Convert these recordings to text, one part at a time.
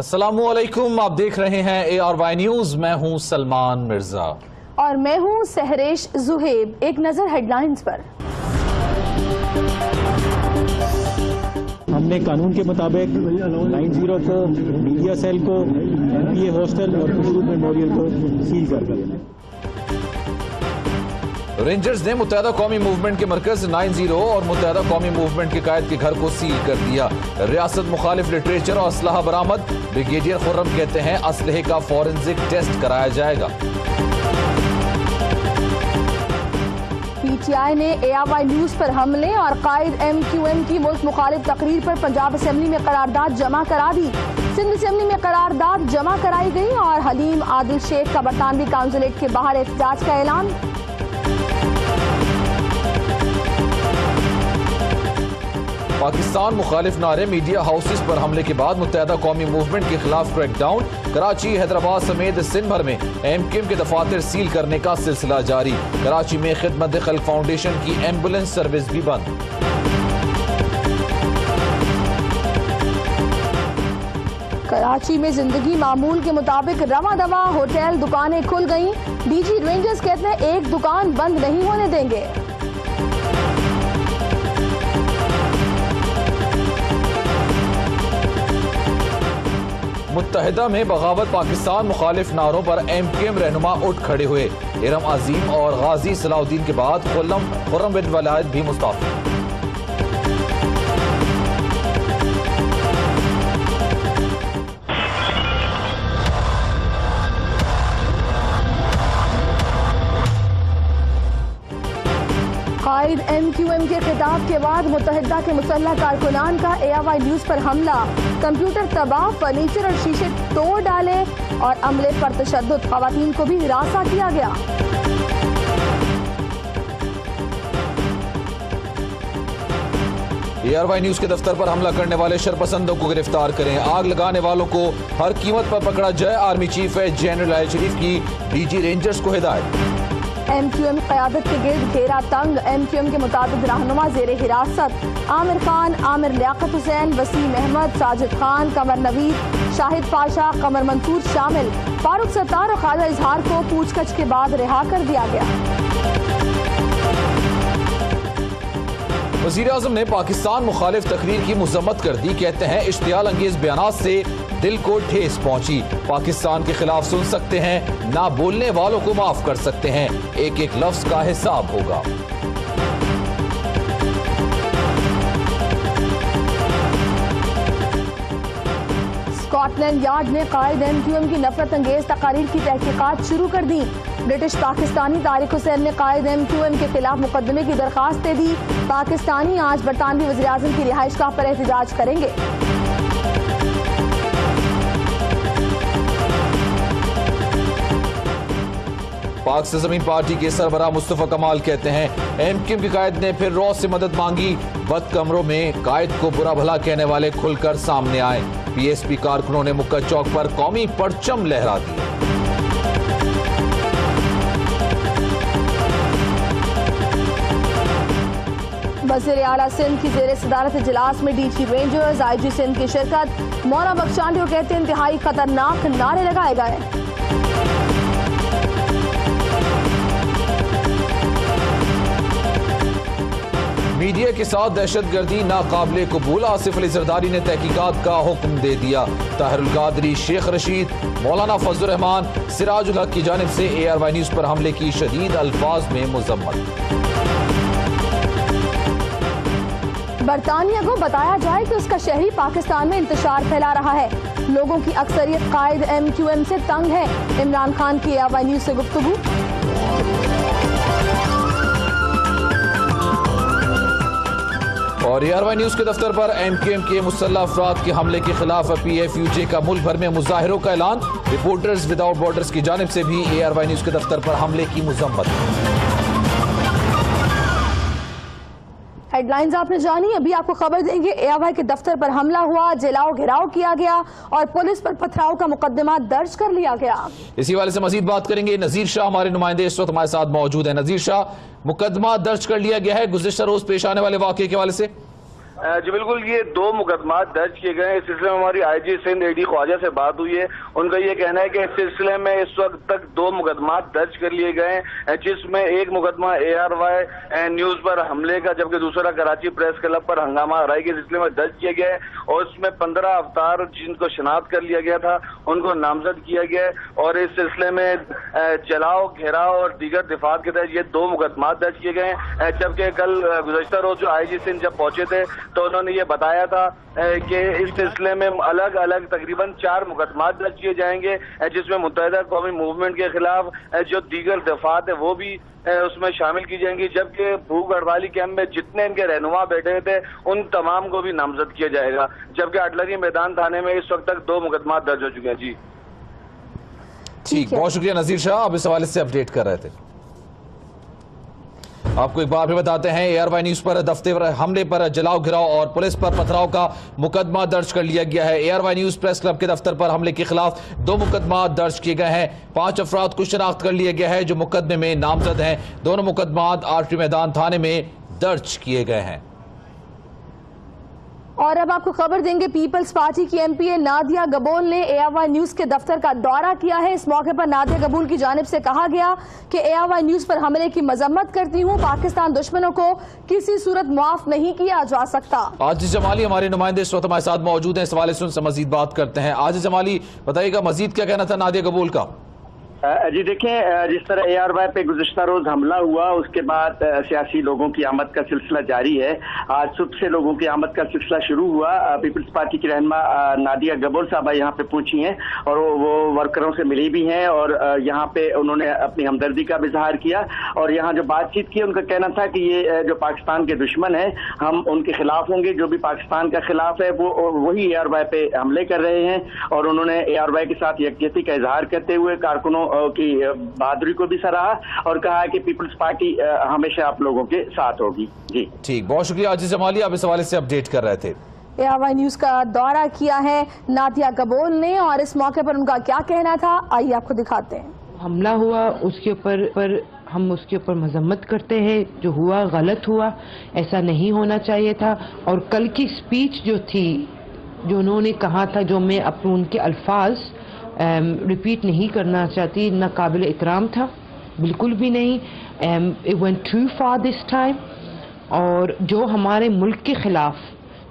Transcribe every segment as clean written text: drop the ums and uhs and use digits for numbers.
السلام علیکم، آپ دیکھ رہے ہیں ARY نیوز۔ میں ہوں سلمان مرزا اور میں ہوں سہریش زہیب۔ ایک نظر ہیڈ لائنز پر۔ ہم نے قانون کے مطابق 90 کو، میڈیا سیل کو، MPA ہاسٹل اور خصوص میموریل کو سیل کر دیا۔ رینجرز نے متحدہ قومی موومنٹ کے مرکز 90 اور متحدہ قومی موومنٹ کے قائد کے گھر کو سیل کر دیا۔ ریاست مخالف لٹریچر اور اسلحہ برآمد۔ بریگیڈیئر خرم کہتے ہیں اسلحے کا فورنزک ٹیسٹ کرایا جائے گا۔ PTI نے ARY نیوز پر حملے اور قائد MQM کی ملک مخالف تقریر پر پنجاب اسمبلی میں قرارداد جمع کرا دی۔ سندھ اسمبلی میں قرارداد جمع کرائی گئی اور حلیم عادل شیخ کا برطانوی کانسولیٹ کے باہر احتجاج کا اعلان۔ پاکستان مخالف نعرے، میڈیا ہاؤسز پر حملے کے بعد متحدہ قومی موومنٹ کے خلاف کریک ڈاؤن۔ کراچی، حیدرآباد سمیت سندھ بھر میں MQM کے دفاتر سیل کرنے کا سلسلہ جاری۔ کراچی میں خدمت خلق فاؤنڈیشن کی ایمبولینس سروس بھی بند۔ کراچی میں زندگی معمول کے مطابق رواں دواں، ہوٹل، دکانیں کھل گئیں۔ DG رینجرز کہتے ہیں ایک دکان بند نہیں ہونے دیں گے۔ متحدہ میں بغاوت، پاکستان مخالف نعروں پر MQM رہنما اٹھ کھڑے ہوئے۔ ارم عظیم اور غازی صلاح الدین کے بعد خرم بن ولید بھی مستعفی۔ قائد MQM کے خطاب کے بعد متحدہ کے مسلح کارکنان کا ARY نیوز پر حملہ۔ کمپیوٹر تباہ، فرنیچر اور شیشے توڑ ڈالے اور عملے پر تشدد، خواتین کو بھی ہراساں کیا گیا۔ ARY نیوز کے دفتر پر حملہ کرنے والے شرپسندوں کو گرفتار کریں، آگ لگانے والوں کو ہر قیمت پر پکڑا جائے۔ آرمی چیف جنرل عاہد شریف کی DG رینجرز کو ہدایت۔ MQM قیادت کے گرد گھیرا تنگ، MQM کے متعدد رہنما زیر حراست۔ عامر خان، عامر لیاقت حسین، وسیم احمد، ساجد خان، قمر نوید، شاہد پاشا، قمر منصور شامل۔ فاروق ستار اور خواجہ اظہار کو پوچھ گچھ کے بعد رہا کر دیا گیا۔ وزیراعظم نے پاکستان مخالف تقریر کی مذمت کر دی، کہتے ہیں اشتعال انگیز بیانات سے دل کو ٹھیس پہنچی۔ پاکستان کے خلاف سن سکتے ہیں، نہ بولنے والوں کو معاف کر سکتے ہیں، ایک ایک لفظ کا حساب ہوگا۔ اسکاٹ لینڈ یارڈ نے قائد MQM کی نفرت انگیز تقاریر کی تحقیقات شروع کر دی۔ برٹش پاکستانی طارق حسین نے قائد MQM کے خلاف مقدمے کی درخواست دے دی۔ پاکستانی آج برطانوی وزیراعظم کی رہائش گاہ پر احتجاج کریں گے۔ پاک سے زمین پارٹی کے سربراہ مصطفیٰ کمال کہتے ہیں MQM کے قائد نے پھر روس سے مدد مانگی۔ بد کمروں میں قائد کو برا بھلا کہنے والے کھل کر سامنے آئے۔ PSP کارکنوں نے مکہ چوک پر قومی پرچم لہرا دی۔ وزیر اعلیٰ سندھ کی زیر صدارت اجلاس میں DG رینجرز، IG سندھ کی شرکت۔ مولا بخشانڈے کہتے ہیں انتہائی خطرناک نعرے لگائے گئے۔ میڈیا کے ساتھ دہشت گردی ناقابل قبول، آصف علی زرداری نے تحقیقات کا حکم دے دیا۔ طاہر القادری، شیخ رشید، مولانا فضل الرحمان، سراج الحق کی جانب سے ARY نیوز پر حملے کی شدید الفاظ میں مذمت۔ برطانیہ کو بتایا جائے کہ اس کا شہری پاکستان میں انتشار پھیلا رہا ہے۔ لوگوں کی اکثریت قائد MQM سے تنگ ہے۔ عمران خان کی ARY نیوز سے گفتگو۔ اور ARY نیوز کے دفتر پر MQM کے مسلح افراد کے حملے کے خلاف PFUJ کا ملک بھر میں مظاہروں کا اعلان۔ رپورٹرز وداؤٹ بارڈرز کی جانب سے بھی ARY نیوز کے دفتر پر حملے کی مذمت۔ ہیڈ لائنز آپ نے جانی، ابھی آپ کو خبر دیں گے ARY کے دفتر پر حملہ ہوا، جلاؤ گھیراؤ کیا گیا اور پولیس پر پتھراؤ کا مقدمہ درج کر لیا گیا۔ اسی حوالے سے مزید بات کریں گے، نذیر شاہ ہمارے نمائندے اس وقت ہمارے ساتھ موجود ہیں۔ نذیر شاہ، مقدمہ درج کر لیا گیا ہے گزشتہ روز پیش آنے والے واقعے کے حوالے سے؟ जी बिल्कुल, ये 2 मुकदमात दर्ज किए गए हैं। इस सिलसिले में हमारी आईजी सिंध एडी ख्वाजा से बात हुई है। उनका ये कहना है कि इस सिलसिले में इस वक्त तक 2 मुकदमात दर्ज कर लिए गए हैं, जिसमें एक मुकदमा ARY न्यूज पर हमले का, जबकि दूसरा कराची प्रेस क्लब पर हंगामा आराई के सिलसिले में दर्ज किया गया है। और उसमें 15 अवतार जिनको शनाख्त कर लिया गया था उनको नामजद किया गया है। और इस सिलसिले में चलाओ, घेराव और दीगर दिफात के तहत ये 2 मुकदमात दर्ज किए गए हैं। जबकि कल गुज़श्ता रोज जो आईजी सिंध जब पहुंचे थे तो उन्होंने ये बताया था कि इस सिलसिले में अलग अलग तकरीबन 4 मुकदमात दर्ज किए जाएंगे, जिसमें मुत्तहिदा कौमी मूवमेंट के खिलाफ जो दीगर दफात है वो भी उसमें शामिल की जाएंगी। जबकि भूख हड़ताली कैंप में जितने इनके रहनुमा बैठे थे उन तमाम को भी नामजद किया जाएगा। जबकि अटलरी मैदान थाने में इस वक्त तक 2 मुकदमात दर्ज हो चुके हैं। जी ठीक, बहुत शुक्रिया नजीर शाह, आप इस हवाले से अपडेट कर रहे थे। आपको एक बार भी बताते हैं, ARY न्यूज पर दफ्तर हमले पर जलाओ घिराव और पुलिस पर पथराव का मुकदमा दर्ज कर लिया गया है। ARY न्यूज प्रेस क्लब के दफ्तर पर हमले के खिलाफ 2 मुकदमा दर्ज किए गए हैं। 5 अफराद को शनाख्त कर लिया गया है जो मुकदमे में नामजद हैं। दोनों मुकदमात आर्टरी मैदान थाने में दर्ज किए गए हैं। और अब आपको खबर देंगे, पीपल्स पार्टी की MPA नादिया गबूल ने ARY न्यूज के दफ्तर का दौरा किया है। इस मौके पर नादिया गबूल की जानिब से कहा गया कि ARY न्यूज पर हमले की मजम्मत करती हूँ, पाकिस्तान दुश्मनों को किसी सूरत माफ नहीं किया जा सकता। आजिज जमाली हमारे नुमाइंदे इस वक्त हमारे साथ मौजूद हैं, इस हवाले से उनसे मजीद बात करते हैं। आजिज जमाली, बताइएगा मजीद क्या कहना था नादिया गबूल का? जी देखें, जिस तरह ARY पे गुज़श्ता रोज हमला हुआ उसके बाद सियासी लोगों की आमद का सिलसिला जारी है। आज सुबह से लोगों की आमद का सिलसिला शुरू हुआ। पीपल्स पार्टी की रहनुमा नादिया गबूल साहबा यहाँ पे पहुंची हैं और वो वर्करों से मिली भी हैं और यहाँ पे उन्होंने अपनी हमदर्दी का भी इजहार किया। और यहाँ जो बातचीत की उनका कहना था कि ये जो पाकिस्तान के दुश्मन है हम उनके खिलाफ होंगे, जो भी पाकिस्तान का खिलाफ है वो वही ARY पे हमले कर रहे हैं। और उन्होंने ARY के साथ यकजहती का इजहार करते हुए कारकुनों की बहादुरी को भी सराहा और कहा कि पीपल्स पार्टी हमेशा आप लोगों के साथ होगी। जी ठीक, बहुत शुक्रिया आजिज जमाली, आप इस हवाले से अपडेट कर रहे थे। ARY न्यूज का दौरा किया है नादिया गबूल ने और इस मौके पर उनका क्या कहना था, आइए आपको दिखाते हैं। हमला हुआ उसके ऊपर हम उसके ऊपर मजम्मत करते हैं, जो हुआ गलत हुआ, ऐसा नहीं होना चाहिए था। और कल की स्पीच जो थी, जो उन्होंने कहा था, जो मैं अपने उनके अल्फाज रिपीट नहीं करना चाहती, ना काबिल इकराम था, बिल्कुल भी नहीं। It went too far this time. और जो हमारे मुल्क के खिलाफ,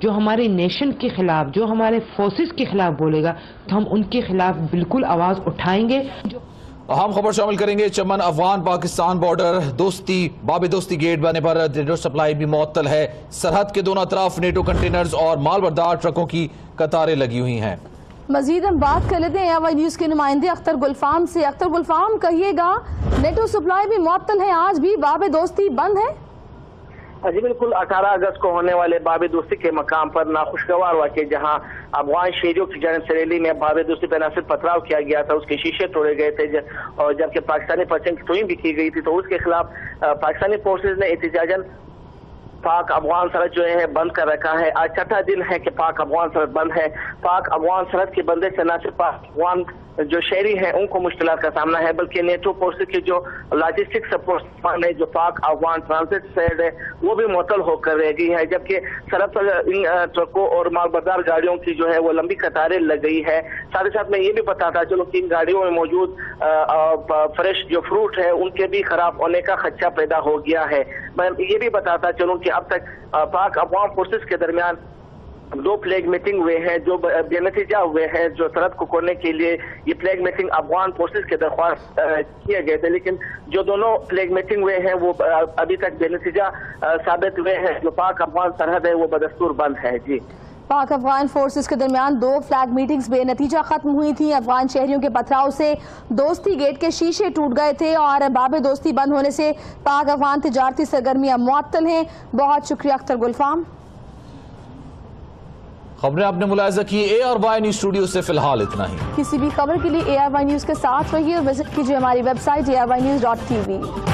जो हमारे नेशन के खिलाफ, जो हमारे फोर्सेस के खिलाफ बोलेगा तो हम उनके खिलाफ बिल्कुल आवाज उठाएंगे। अहम खबर शामिल करेंगे, चमन अफगान पाकिस्तान बॉर्डर दोस्ती बाबे दोस्ती गेट बनने पर नेटो सप्लाई भी मुअत्तल है। सरहद के दोनों तरफ नेटो कंटेनर्स और मालबरदार ट्रकों की कतारें लगी हुई हैं। मजीद हम बात कर लेते हैं ARY न्यूज के नुमाइंदे अख्तर गुलफाम से। अख्तर गुलफाम, कहिएगा, नेटो सप्लाई भी मुअत्तल है, आज भी बाबे दोस्ती बंद है? जी बिल्कुल, 18 अगस्त को होने वाले बाबे दोस्ती के मकाम पर नाखुशगवार वाक़े जहां अफगान शहरियों की जानिब से रैली में बाबे दोस्ती पर न सिर्फ पथराव किया गया था, उसके शीशे तोड़े गए थे और जबकि पाकिस्तानी परचम की तोहीन भी की गई थी, तो उसके खिलाफ पाकिस्तानी फोर्सेज ने एहतिजाजन पाक अफगान सरहद जो है बंद कर रखा है। आज छठा दिन है कि पाक अफगान सरहद बंद है। पाक अफगान सरहद के बंदे से न सिर्फ पाक अफगान जो शहरी हैं उनको मुश्किलात का सामना है, बल्कि नेटो फोर्सेज की जो लॉजिस्टिक सपोर्ट है, जो पाक अफगान ट्रांसिट साइड है, वो भी मुअत्तल होकर रह गई है। जबकि सरहद पर इन ट्रकों और मालबरदार गाड़ियों की जो है वो लंबी कतारें लग गई है। साथ ही साथ मैं ये भी बताता चलो कि इन गाड़ियों में मौजूद फ्रेश जो फ्रूट है उनके भी खराब होने का खदशा पैदा हो गया है। मैं ये भी बताता चलूं कि अब तक पाक अफगान फोर्सेज के दरमियान 2 फ्लैग मीटिंग हुए हैं जो बेनतीजा हुए हैं। जो सरहद को खोलने के लिए ये फ्लैग मीटिंग अफगान फोर्सेज के दरख्वास्त किए गए थे, लेकिन जो दोनों फ्लैग मीटिंग हुए हैं वो अभी तक बेनतीजा साबित हुए हैं। जो पाक अफगान सरहद है वो बदस्तूर बंद है। जी, पाक अफगान फोर्सेस के दरमियान 2 फ्लैग मीटिंग्स बेनतीजा खत्म हुई थी। अफगान शहरियों के पथराव से दोस्ती गेट के शीशे टूट गए थे और बाबे दोस्ती बंद होने से पाक अफगान तिजारती सरगर्मियां मुअत्तल हैं। बहुत शुक्रिया अख्तर गुलफाम। खबरें आपने मुलाहिजा की। ARY न्यूज स्टूडियो से फिलहाल इतना ही। किसी भी खबर के लिए ARY न्यूज के साथ रहिए और विजिट कीजिए हमारी वेबसाइट ARYnews.tv।